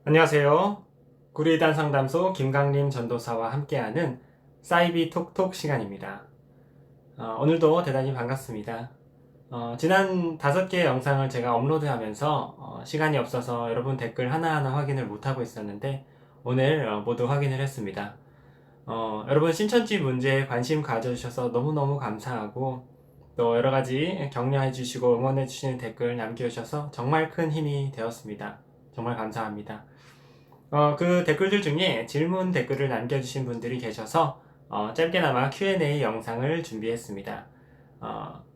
안녕하세요. 구리단 상담소 김강림 전도사와 함께하는 사이비 톡톡 시간입니다. 오늘도 대단히 반갑습니다. 지난 5개의 영상을 제가 업로드하면서 시간이 없어서 여러분 댓글 하나하나 확인을 못하고 있었는데 오늘 모두 확인을 했습니다. 여러분 신천지 문제에 관심 가져주셔서 너무너무 감사하고 또 여러가지 격려해주시고 응원해주시는 댓글 남겨주셔서 정말 큰 힘이 되었습니다. 정말 감사합니다. 그 댓글들 중에 질문 댓글을 남겨주신 분들이 계셔서 짧게나마 Q&A 영상을 준비했습니다.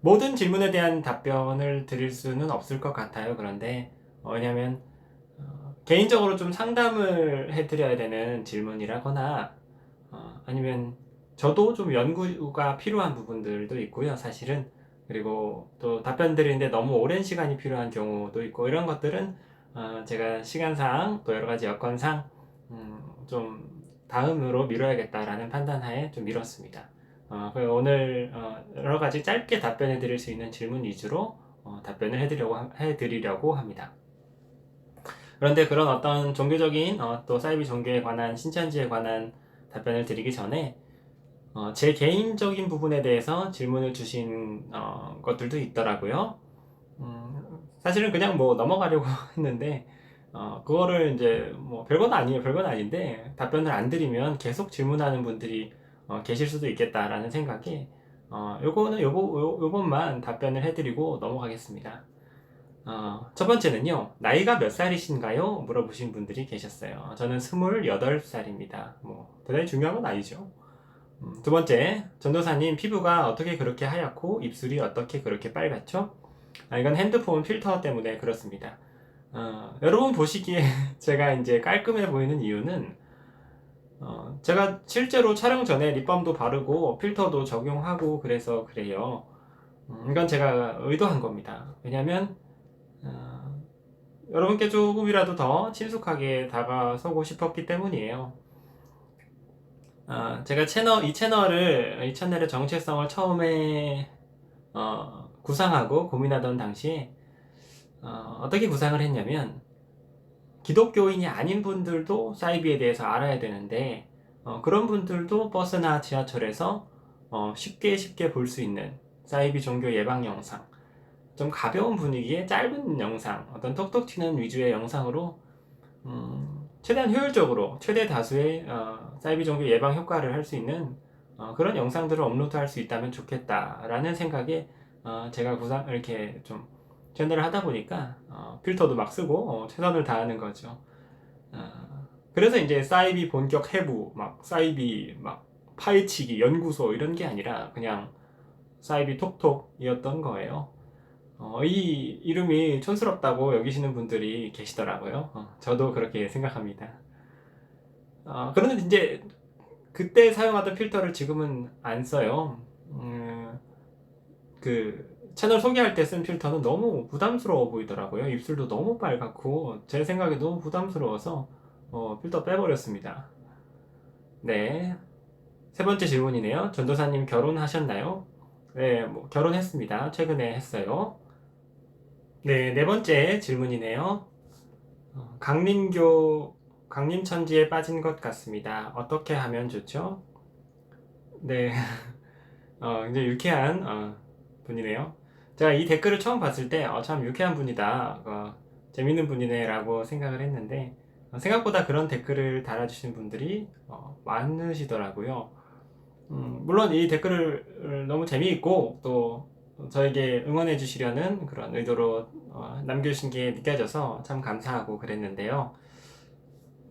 모든 질문에 대한 답변을 드릴 수는 없을 것 같아요. 그런데 왜냐하면 개인적으로 좀 상담을 해드려야 되는 질문이라거나 아니면 저도 좀 연구가 필요한 부분들도 있고요. 사실은 그리고 또 답변 드리는데 너무 오랜 시간이 필요한 경우도 있고 이런 것들은 제가 시간상 또 여러가지 여건상 좀 다음으로 미뤄야겠다라는 판단하에 좀 미뤘습니다. 그래서 오늘 여러가지 짧게 답변해 드릴 수 있는 질문 위주로 답변을 해드리려고 합니다. 그런데 그런 어떤 종교적인 또 사이비 종교에 관한 신천지에 관한 답변을 드리기 전에 제 개인적인 부분에 대해서 질문을 주신 것들도 있더라고요. 사실은 그냥 뭐 넘어가려고 했는데 그거를 이제 뭐 별건 아니에요. 별건 아닌데 답변을 안 드리면 계속 질문하는 분들이 계실 수도 있겠다라는 생각에 요번만 답변을 해드리고 넘어가겠습니다. 첫 번째는요, 나이가 몇 살이신가요? 물어보신 분들이 계셨어요. 저는 28살입니다. 뭐 대단히 중요한 건 아니죠. 두 번째, 전도사님 피부가 어떻게 그렇게 하얗고 입술이 어떻게 그렇게 빨갛죠? 이건 핸드폰 필터 때문에 그렇습니다. 여러분 보시기에 제가 이제 깔끔해 보이는 이유는 제가 실제로 촬영 전에 립밤도 바르고 필터도 적용하고 그래서 그래요. 이건 제가 의도한 겁니다. 왜냐면 여러분께 조금이라도 더 친숙하게 다가서고 싶었기 때문이에요. 제가 이 채널의 정체성을 처음에 구상하고 고민하던 당시에 어떻게 구상을 했냐면 기독교인이 아닌 분들도 사이비에 대해서 알아야 되는데 그런 분들도 버스나 지하철에서 쉽게 볼 수 있는 사이비 종교 예방 영상, 좀 가벼운 분위기의 짧은 영상, 어떤 톡톡 튀는 위주의 영상으로 최대한 효율적으로 최대 다수의 사이비 종교 예방 효과를 할 수 있는 그런 영상들을 업로드할 수 있다면 좋겠다라는 생각에 제가 이렇게 좀 채널을 하다 보니까 필터도 막 쓰고 최선을 다하는 거죠. 그래서 이제 사이비 본격 해부, 막 사이비 막 파헤치기 연구소 이런 게 아니라 그냥 사이비 톡톡이었던 거예요. 이 이름이 촌스럽다고 여기시는 분들이 계시더라고요. 저도 그렇게 생각합니다. 그런데 이제 그때 사용하던 필터를 지금은 안 써요. 그 채널 소개할 때 쓴 필터는 너무 부담스러워 보이더라고요. 입술도 너무 빨갛고 제 생각에 너무 부담스러워서 필터 빼버렸습니다. 네. 세 번째 질문이네요. 전도사님 결혼하셨나요? 네, 뭐 결혼했습니다. 최근에 했어요. 네, 네 번째 질문이네요. 강림천지에 빠진 것 같습니다. 어떻게 하면 좋죠? 네, 굉장히 유쾌한 분이네요. 제가 이 댓글을 처음 봤을 때 참 유쾌한 분이다, 재밌는 분이네라고 생각을 했는데 생각보다 그런 댓글을 달아주시는 분들이 많으시더라고요. 물론 이 댓글을 너무 재미있고 또 저에게 응원해 주시려는 그런 의도로 남겨주신 게 느껴져서 참 감사하고 그랬는데요.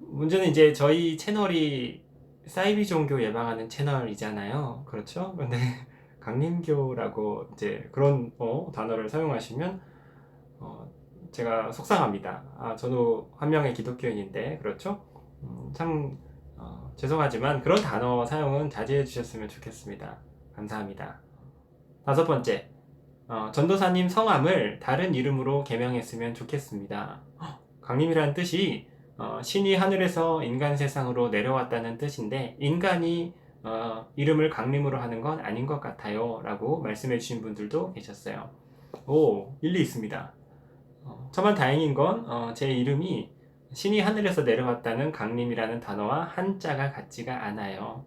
문제는 이제 저희 채널이 사이비 종교 예방하는 채널이잖아요. 그렇죠? 근데 강림교라고 이제 그런 단어를 사용하시면 제가 속상합니다. 저도 한 명의 기독교인인데 그렇죠? 참 죄송하지만 그런 단어 사용은 자제해 주셨으면 좋겠습니다. 감사합니다. 다섯 번째, 전도사님 성함을 다른 이름으로 개명했으면 좋겠습니다. 강림이라는 뜻이 신이 하늘에서 인간 세상으로 내려왔다는 뜻인데 인간이 이름을 강림으로 하는 건 아닌 것 같아요 라고 말씀해 주신 분들도 계셨어요. 오, 일리 있습니다. 천만 다행인 건 제 이름이 신이 하늘에서 내려왔다는 강림이라는 단어와 한자가 같지가 않아요.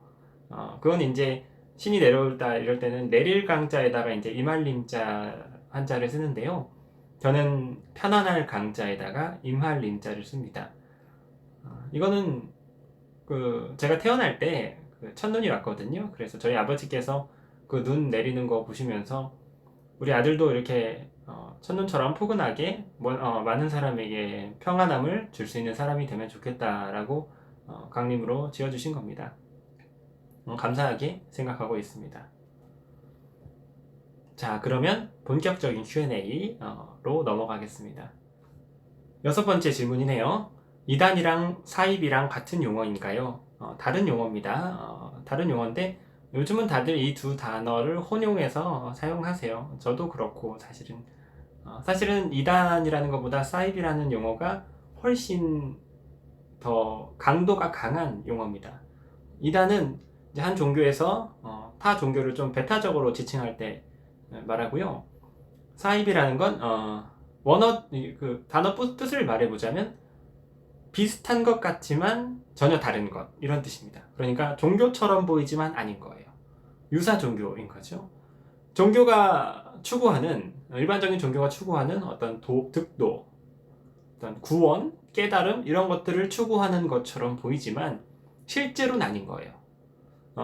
그건 이제 신이 내려올다 이럴 때는 내릴 강자에다가 이제 임할림자 한자를 쓰는데요. 저는 편안할 강자에다가 임할림자를 씁니다. 이거는 제가 태어날 때 첫눈이 왔거든요. 그래서 저희 아버지께서 그 눈 내리는 거 보시면서 우리 아들도 이렇게 첫눈처럼 포근하게 많은 사람에게 평안함을 줄 수 있는 사람이 되면 좋겠다라고 강림으로 지어주신 겁니다. 감사하게 생각하고 있습니다. 자, 그러면 본격적인 Q&A로 넘어가겠습니다. 6번째 질문이네요. 이단이랑 사입이랑 같은 용어인가요? 다른 용어입니다. 다른 용어인데 요즘은 다들 이 두 단어를 혼용해서 사용하세요. 저도 그렇고 사실은 이단이라는 것보다 사입이라는 용어가 훨씬 더 강도가 강한 용어입니다. 이단은 이제 한 종교에서 타 종교를 좀 배타적으로 지칭할 때 말하고요. 사입이라는 건 단어 뜻을 말해보자면 비슷한 것 같지만 전혀 다른 것, 이런 뜻입니다. 그러니까 종교처럼 보이지만 아닌 거예요. 유사 종교인 거죠. 일반적인 종교가 추구하는 어떤 득도, 어떤 구원, 깨달음 이런 것들을 추구하는 것처럼 보이지만 실제로는 아닌 거예요.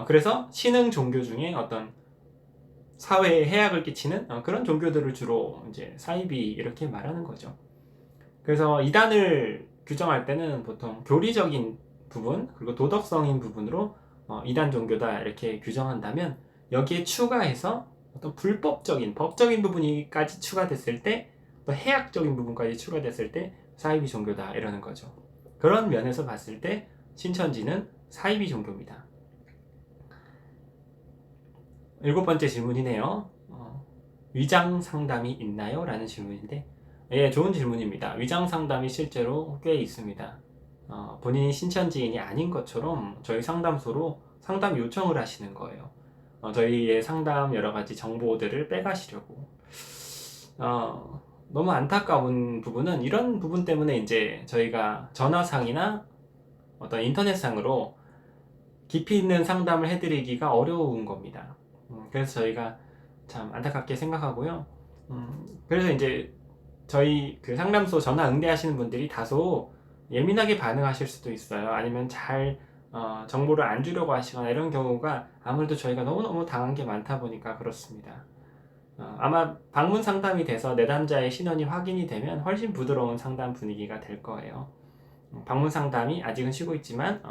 그래서 신흥 종교 중에 어떤 사회에 해악을 끼치는 그런 종교들을 주로 이제 사이비 이렇게 말하는 거죠. 그래서 이단을 규정할 때는 보통 교리적인 부분 그리고 도덕성인 부분으로 이단 종교다 이렇게 규정한다면 여기에 추가해서 어떤 법적인 부분까지 추가됐을 때 또 해악적인 부분까지 추가됐을 때 사이비 종교다 이러는 거죠. 그런 면에서 봤을 때 신천지는 사이비 종교입니다. 7번째 질문이네요. 위장 상담이 있나요? 라는 질문인데 예, 좋은 질문입니다. 위장 상담이 실제로 꽤 있습니다. 본인이 신천지인이 아닌 것처럼 저희 상담소로 상담 요청을 하시는 거예요. 저희의 상담 여러 가지 정보들을 빼가시려고. 너무 안타까운 부분은 이런 부분 때문에 이제 저희가 전화상이나 어떤 인터넷상으로 깊이 있는 상담을 해드리기가 어려운 겁니다. 그래서 저희가 참 안타깝게 생각하고요. 그래서 이제 저희 상담소 전화 응대하시는 분들이 다소 예민하게 반응하실 수도 있어요. 아니면 잘 정보를 안 주려고 하시거나 이런 경우가 아무래도 저희가 너무너무 당한 게 많다 보니까 그렇습니다. 아마 방문 상담이 돼서 내담자의 신원이 확인이 되면 훨씬 부드러운 상담 분위기가 될 거예요. 방문 상담이 아직은 쉬고 있지만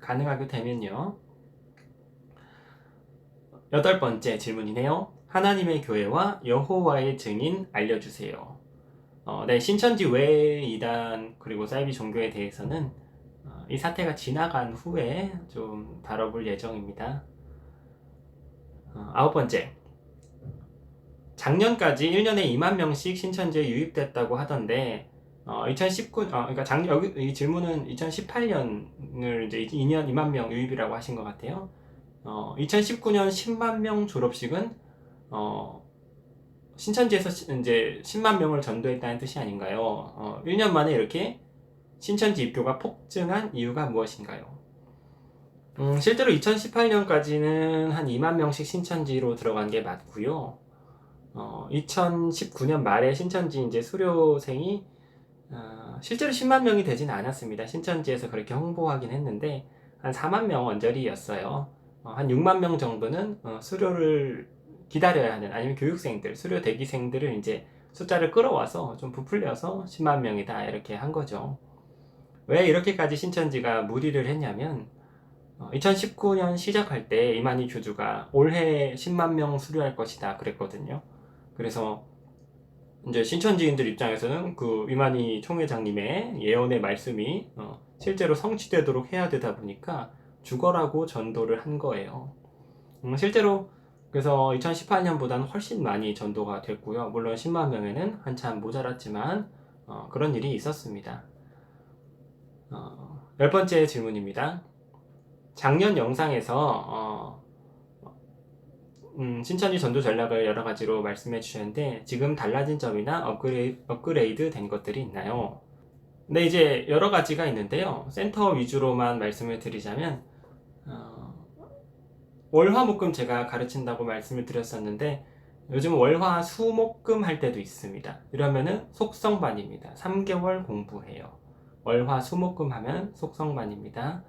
가능하게 되면요. 8번째 질문이네요. 하나님의 교회와 여호와의 증인 알려주세요. 네, 신천지 외 이단 그리고 사이비 종교에 대해서는 이 사태가 지나간 후에 좀 다뤄볼 예정입니다. 9번째. 작년까지 1년에 2만 명씩 신천지에 유입됐다고 하던데 2019 그러니까 이 질문은 2018년을 이제 2년 2만 명 유입이라고 하신 것 같아요. 2019년 10만 명 졸업식은 신천지에서 이제 10만 명을 전도했다는 뜻이 아닌가요? 1년 만에 이렇게 신천지 입교가 폭증한 이유가 무엇인가요? 실제로 2018년까지는 한 2만 명씩 신천지로 들어간 게 맞고요. 2019년 말에 신천지 이제 수료생이 실제로 10만 명이 되진 않았습니다. 신천지에서 그렇게 홍보하긴 했는데 한 4만 명 언저리였어요. 한 6만 명 정도는 수료를 기다려야 하는 아니면 교육생들, 수료 대기생들을 이제 숫자를 끌어와서 좀 부풀려서 10만 명이다 이렇게 한 거죠. 왜 이렇게까지 신천지가 무리를 했냐면 2019년 시작할 때 이만희 교주가 올해 10만 명 수료할 것이다 그랬거든요. 그래서 이제 신천지인들 입장에서는 그 이만희 총회장님의 예언의 말씀이 실제로 성취되도록 해야 되다 보니까 죽어라고 전도를 한 거예요. 실제로 그래서 2018년보다는 훨씬 많이 전도가 됐고요. 물론 10만 명에는 한참 모자랐지만 그런 일이 있었습니다. 10번째 질문입니다. 작년 영상에서 신천지 전도 전략을 여러 가지로 말씀해 주셨는데 지금 달라진 점이나 업그레이드 된 것들이 있나요? 근데 이제 여러 가지가 있는데요. 센터 위주로만 말씀을 드리자면, 어, 월화목금 제가 가르친다고 말씀을 드렸었는데, 요즘 월화 수목금 할 때도 있습니다. 이러면은 속성반입니다. 3개월 공부해요. 월화 수목금 하면 속성반입니다.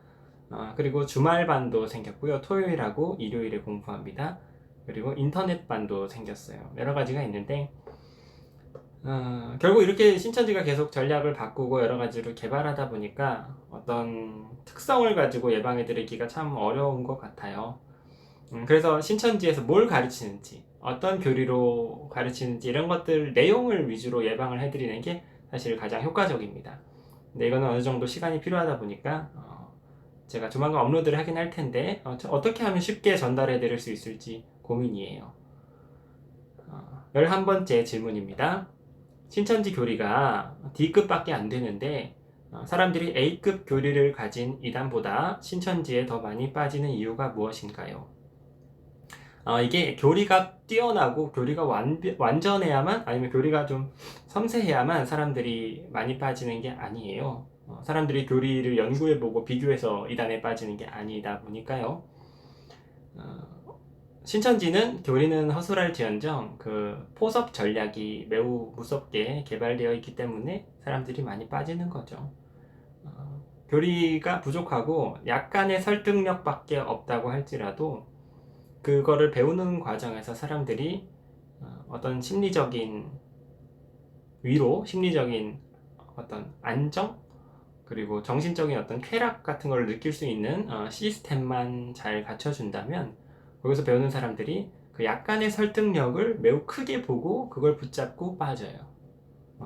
그리고 주말반도 생겼고요. 토요일하고 일요일에 공부합니다. 그리고 인터넷반도 생겼어요. 여러 가지가 있는데, 결국 이렇게 신천지가 계속 전략을 바꾸고 여러 가지로 개발하다 보니까 어떤 특성을 가지고 예방해 드리기가 참 어려운 것 같아요. 그래서 신천지에서 뭘 가르치는지, 어떤 교리로 가르치는지 이런 것들 내용을 위주로 예방을 해드리는 게 사실 가장 효과적입니다. 근데 이거는 어느 정도 시간이 필요하다 보니까 제가 조만간 업로드를 하긴 할 텐데 어떻게 하면 쉽게 전달해 드릴 수 있을지 고민이에요. 11번째 질문입니다. 신천지 교리가 D급밖에 안 되는데 사람들이 A급 교리를 가진 이단보다 신천지에 더 많이 빠지는 이유가 무엇인가요? 이게 교리가 뛰어나고 교리가 완전해야만, 아니면 교리가 좀 섬세해야만 사람들이 많이 빠지는 게 아니에요. 사람들이 교리를 연구해보고 비교해서 이단에 빠지는 게 아니다 보니까요. 신천지는 교리는 허술할지언정 그 포섭 전략이 매우 무섭게 개발되어 있기 때문에 사람들이 많이 빠지는 거죠. 교리가 부족하고 약간의 설득력밖에 없다고 할지라도 그거를 배우는 과정에서 사람들이 어떤 심리적인 위로, 심리적인 어떤 안정, 그리고 정신적인 어떤 쾌락 같은 걸 느낄 수 있는 시스템만 잘 갖춰준다면 거기서 배우는 사람들이 그 약간의 설득력을 매우 크게 보고 그걸 붙잡고 빠져요.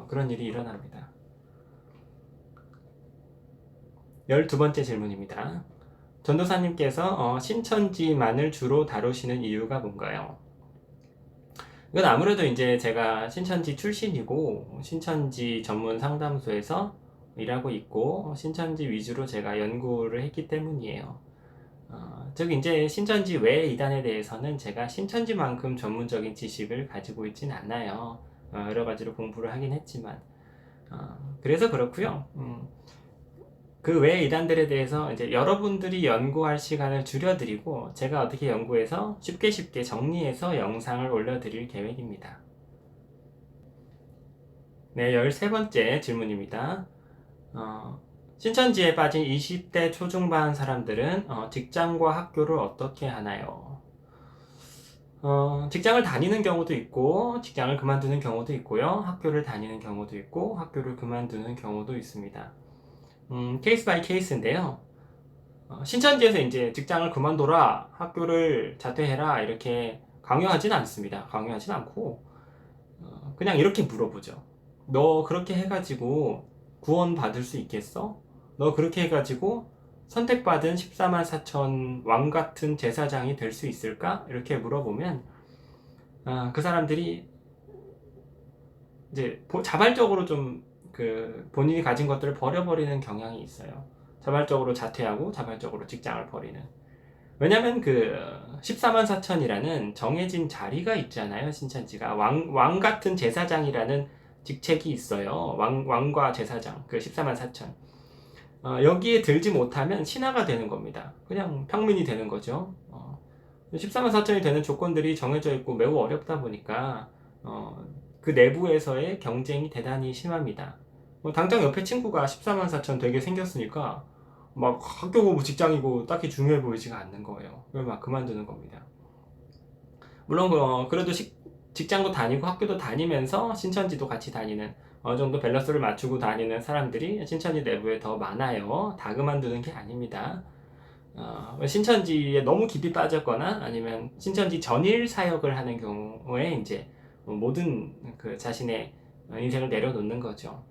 그런 일이 일어납니다. 12번째 질문입니다. 전도사님께서 신천지만을 주로 다루시는 이유가 뭔가요? 이건 아무래도 이제 제가 신천지 출신이고 신천지 전문 상담소에서 일하고 있고 신천지 위주로 제가 연구를 했기 때문이에요. 즉 이제 신천지 외 이단에 대해서는 제가 신천지만큼 전문적인 지식을 가지고 있진 않아요. 여러 가지로 공부를 하긴 했지만 그래서 그렇고요. 그 외 이단들에 대해서 이제 여러분들이 연구할 시간을 줄여드리고 제가 어떻게 연구해서 쉽게 정리해서 영상을 올려드릴 계획입니다. 네, 13번째 질문입니다. 신천지에 빠진 20대 초중반 사람들은 직장과 학교를 어떻게 하나요? 직장을 다니는 경우도 있고 직장을 그만두는 경우도 있고요. 학교를 다니는 경우도 있고 학교를 그만두는 경우도 있습니다. 케이스 바이 케이스인데요. 신천지에서 이제 직장을 그만둬라, 학교를 자퇴해라 이렇게 강요하진 않습니다. 강요하진 않고 그냥 이렇게 물어보죠. 너 그렇게 해가지고 구원 받을 수 있겠어? 너 그렇게 해가지고 선택받은 14만 4천 왕 같은 제사장이 될 수 있을까? 이렇게 물어보면 그 사람들이 이제 자발적으로 좀 그 본인이 가진 것들을 버려버리는 경향이 있어요. 자발적으로 자퇴하고 자발적으로 직장을 버리는. 왜냐면 그 14만 4천이라는 정해진 자리가 있잖아요. 신천지가 왕 같은 제사장이라는 직책이 있어요. 왕과 제사장, 그 14만 4천. 여기에 들지 못하면 신하가 되는 겁니다. 그냥 평민이 되는 거죠. 14만 4천이 되는 조건들이 정해져 있고 매우 어렵다 보니까 그 내부에서의 경쟁이 대단히 심합니다. 당장 옆에 친구가 14만 4천 되게 생겼으니까 막 학교고 뭐 직장이고 딱히 중요해 보이지가 않는 거예요. 그래서 막 그만두는 겁니다. 물론 그래도 직장도 다니고 학교도 다니면서 신천지도 같이 다니는 어느 정도 밸런스를 맞추고 다니는 사람들이 신천지 내부에 더 많아요. 다 그만두는 게 아닙니다. 신천지에 너무 깊이 빠졌거나 아니면 신천지 전일 사역을 하는 경우에 이제 모든 그 자신의 인생을 내려놓는 거죠.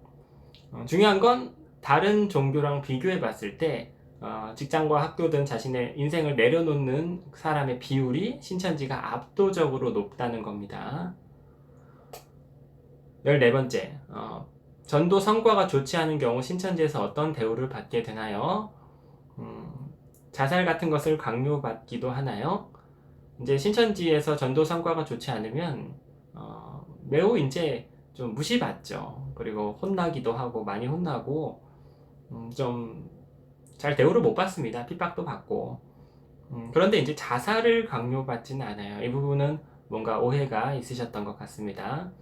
중요한 건 다른 종교랑 비교해 봤을 때 직장과 학교든 자신의 인생을 내려놓는 사람의 비율이 신천지가 압도적으로 높다는 겁니다. 14번째, 전도 성과가 좋지 않은 경우 신천지에서 어떤 대우를 받게 되나요? 자살 같은 것을 강요받기도 하나요? 이제 신천지에서 전도 성과가 좋지 않으면 매우 이제 좀 무시받죠. 그리고 혼나기도 하고 많이 혼나고 좀 잘 대우를 못 받습니다. 핍박도 받고. 그런데 이제 자살을 강요받지는 않아요. 이 부분은 뭔가 오해가 있으셨던 것 같습니다.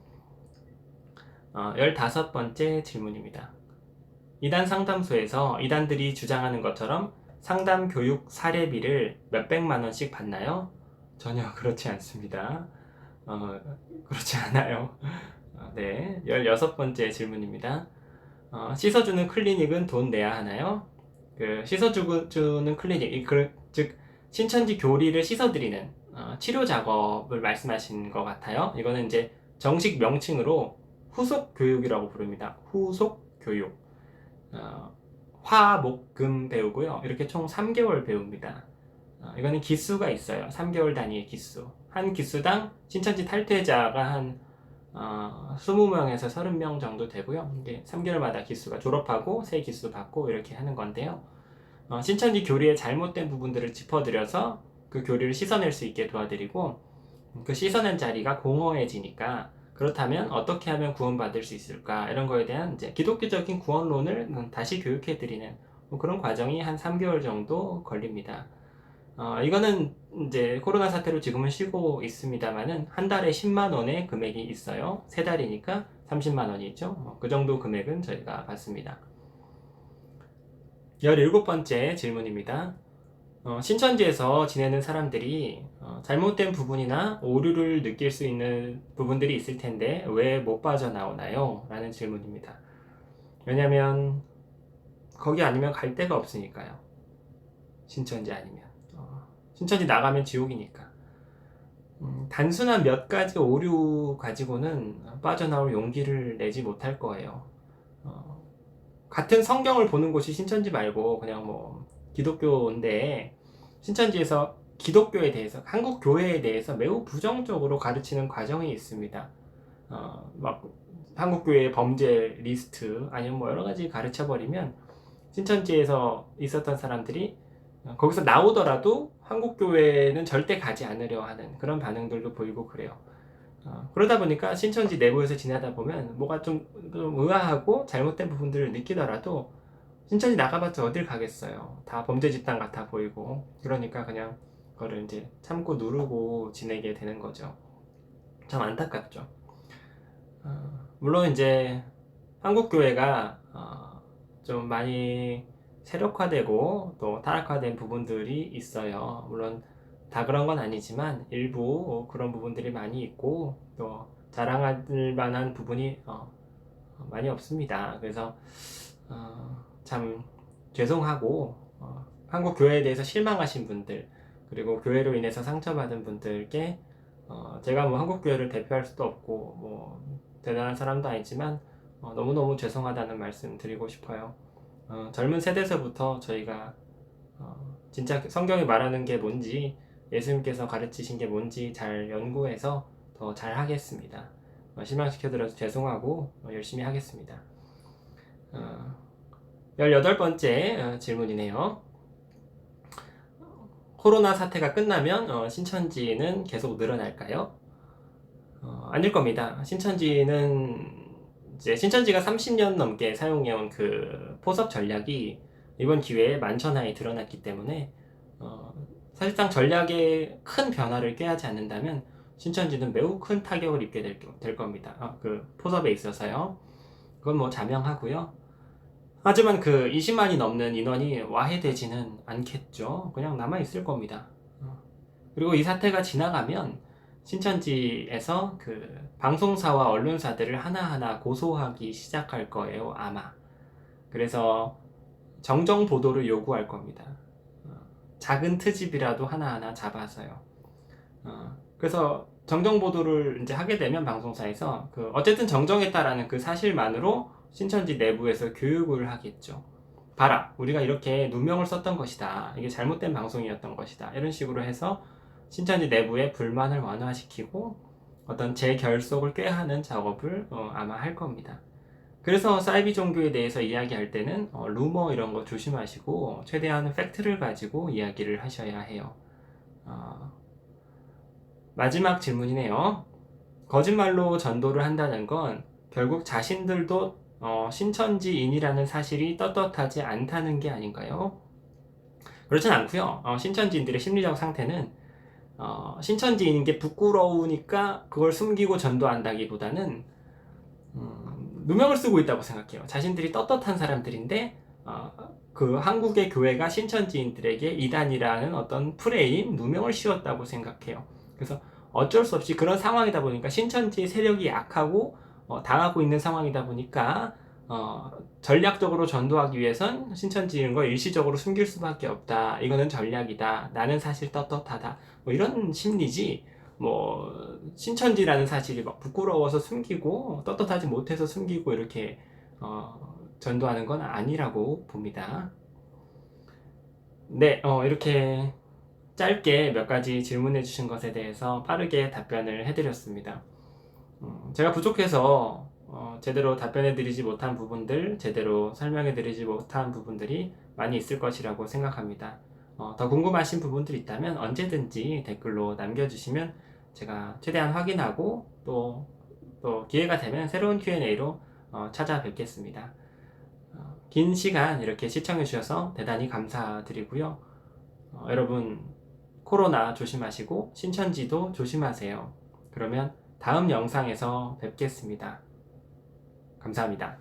15번째 질문입니다. 이단 상담소에서 이단들이 주장하는 것처럼 상담 교육 사례비를 몇백만 원씩 받나요? 전혀 그렇지 않습니다. 그렇지 않아요. 네, 16번째 질문입니다. 씻어주는 클리닉은 돈 내야 하나요? 그 씻어주는 클리닉, 즉 신천지 교리를 씻어드리는 치료 작업을 말씀하신 것 같아요. 이거는 이제 정식 명칭으로 후속 교육이라고 부릅니다. 후속 교육. 화, 목, 금 배우고요. 이렇게 총 3개월 배웁니다. 이거는 기수가 있어요. 3개월 단위의 기수. 한 기수당 신천지 탈퇴자가 한 20명에서 30명 정도 되고요. 이게 3개월마다 기수가 졸업하고 새 기수 받고 이렇게 하는 건데요. 신천지 교리의 잘못된 부분들을 짚어드려서 그 교리를 씻어낼 수 있게 도와드리고, 그 씻어낸 자리가 공허해지니까 그렇다면 어떻게 하면 구원받을 수 있을까, 이런 거에 대한 이제 기독교적인 구원론을 다시 교육해드리는 그런 과정이 한 3개월 정도 걸립니다. 이거는 이제 코로나 사태로 지금은 쉬고 있습니다만은 한 달에 10만 원의 금액이 있어요. 세 달이니까 30만 원이죠. 그 정도 금액은 저희가 받습니다. 17번째 질문입니다. 신천지에서 지내는 사람들이 잘못된 부분이나 오류를 느낄 수 있는 부분들이 있을 텐데 왜 못 빠져나오나요? 라는 질문입니다. 왜냐면 거기 아니면 갈 데가 없으니까요. 신천지 아니면. 신천지 나가면 지옥이니까. 단순한 몇 가지 오류 가지고는 빠져나올 용기를 내지 못할 거예요. 같은 성경을 보는 곳이 신천지 말고 그냥 뭐 기독교인데, 신천지에서 기독교에 대해서, 한국 교회에 대해서 매우 부정적으로 가르치는 과정이 있습니다. 막 한국 교회의 범죄 리스트 아니면 뭐 여러 가지 가르쳐 버리면 신천지에서 있었던 사람들이 거기서 나오더라도 한국 교회는 절대 가지 않으려 하는 그런 반응들도 보이고 그래요. 그러다 보니까 신천지 내부에서 지나다 보면 뭐가 좀 의아하고 잘못된 부분들을 느끼더라도 신천지 나가봤자 어딜 가겠어요. 다 범죄 집단 같아 보이고. 그러니까 그냥 그거를 이제 참고 누르고 지내게 되는 거죠. 참 안타깝죠. 물론 이제 한국 교회가 좀 많이 세력화되고 또 타락화된 부분들이 있어요. 물론 다 그런 건 아니지만 일부 그런 부분들이 많이 있고 또 자랑할 만한 부분이 많이 없습니다. 그래서 참 죄송하고, 한국 교회에 대해서 실망하신 분들, 그리고 교회로 인해서 상처받은 분들께 제가 뭐 한국 교회를 대표할 수도 없고 뭐 대단한 사람도 아니지만 너무너무 죄송하다는 말씀 드리고 싶어요. 젊은 세대에서부터 저희가 진짜 성경이 말하는 게 뭔지, 예수님께서 가르치신 게 뭔지 잘 연구해서 더 잘 하겠습니다. 실망시켜드려서 죄송하고 열심히 하겠습니다. 18번째 질문이네요. 코로나 사태가 끝나면 신천지는 계속 늘어날까요? 아닐 겁니다. 신천지가 30년 넘게 사용해온 그 포섭 전략이 이번 기회에 만천하에 드러났기 때문에 사실상 전략에 큰 변화를 꾀하지 않는다면 신천지는 매우 큰 타격을 입게 될 겁니다. 그 포섭에 있어서요. 그건 뭐 자명하고요. 하지만 그 20만이 넘는 인원이 와해되지는 않겠죠. 그냥 남아있을 겁니다. 그리고 이 사태가 지나가면 신천지에서 그 방송사와 언론사들을 하나하나 고소하기 시작할 거예요, 아마. 그래서 정정 보도를 요구할 겁니다. 작은 트집이라도 하나하나 잡아서요. 그래서 정정 보도를 이제 하게 되면 방송사에서 어쨌든 정정했다라는 그 사실만으로 신천지 내부에서 교육을 하겠죠. 봐라, 우리가 이렇게 누명을 썼던 것이다. 이게 잘못된 방송이었던 것이다. 이런 식으로 해서 신천지 내부의 불만을 완화시키고 어떤 재결속을 꾀하는 작업을 아마 할 겁니다. 그래서 사이비 종교에 대해서 이야기할 때는 루머 이런 거 조심하시고 최대한 팩트를 가지고 이야기를 하셔야 해요. 마지막 질문이네요. 거짓말로 전도를 한다는 건 결국 자신들도 신천지인이라는 사실이 떳떳하지 않다는 게 아닌가요? 그렇진 않고요. 신천지인들의 심리적 상태는 신천지인인 게 부끄러우니까 그걸 숨기고 전도한다기보다는 누명을 쓰고 있다고 생각해요. 자신들이 떳떳한 사람들인데 그 한국의 교회가 신천지인들에게 이단이라는 어떤 프레임, 누명을 씌웠다고 생각해요. 그래서 어쩔 수 없이 그런 상황이다 보니까 신천지 세력이 약하고 당하고 있는 상황이다 보니까 전략적으로 전도하기 위해선 신천지인 걸 일시적으로 숨길 수밖에 없다. 이거는 전략이다. 나는 사실 떳떳하다. 뭐 이런 심리지. 뭐 신천지라는 사실이 막 부끄러워서 숨기고 떳떳하지 못해서 숨기고 이렇게 전도하는 건 아니라고 봅니다. 네, 이렇게 짧게 몇 가지 질문해 주신 것에 대해서 빠르게 답변을 해드렸습니다. 제가 부족해서 제대로 답변해 드리지 못한 부분들, 제대로 설명해 드리지 못한 부분들이 많이 있을 것이라고 생각합니다. 더 궁금하신 부분들 있다면 언제든지 댓글로 남겨주시면 제가 최대한 확인하고 또 기회가 되면 새로운 Q&A로 찾아뵙겠습니다. 긴 시간 이렇게 시청해 주셔서 대단히 감사드리고요. 여러분 코로나 조심하시고 신천지도 조심하세요. 그러면 다음 영상에서 뵙겠습니다. 감사합니다.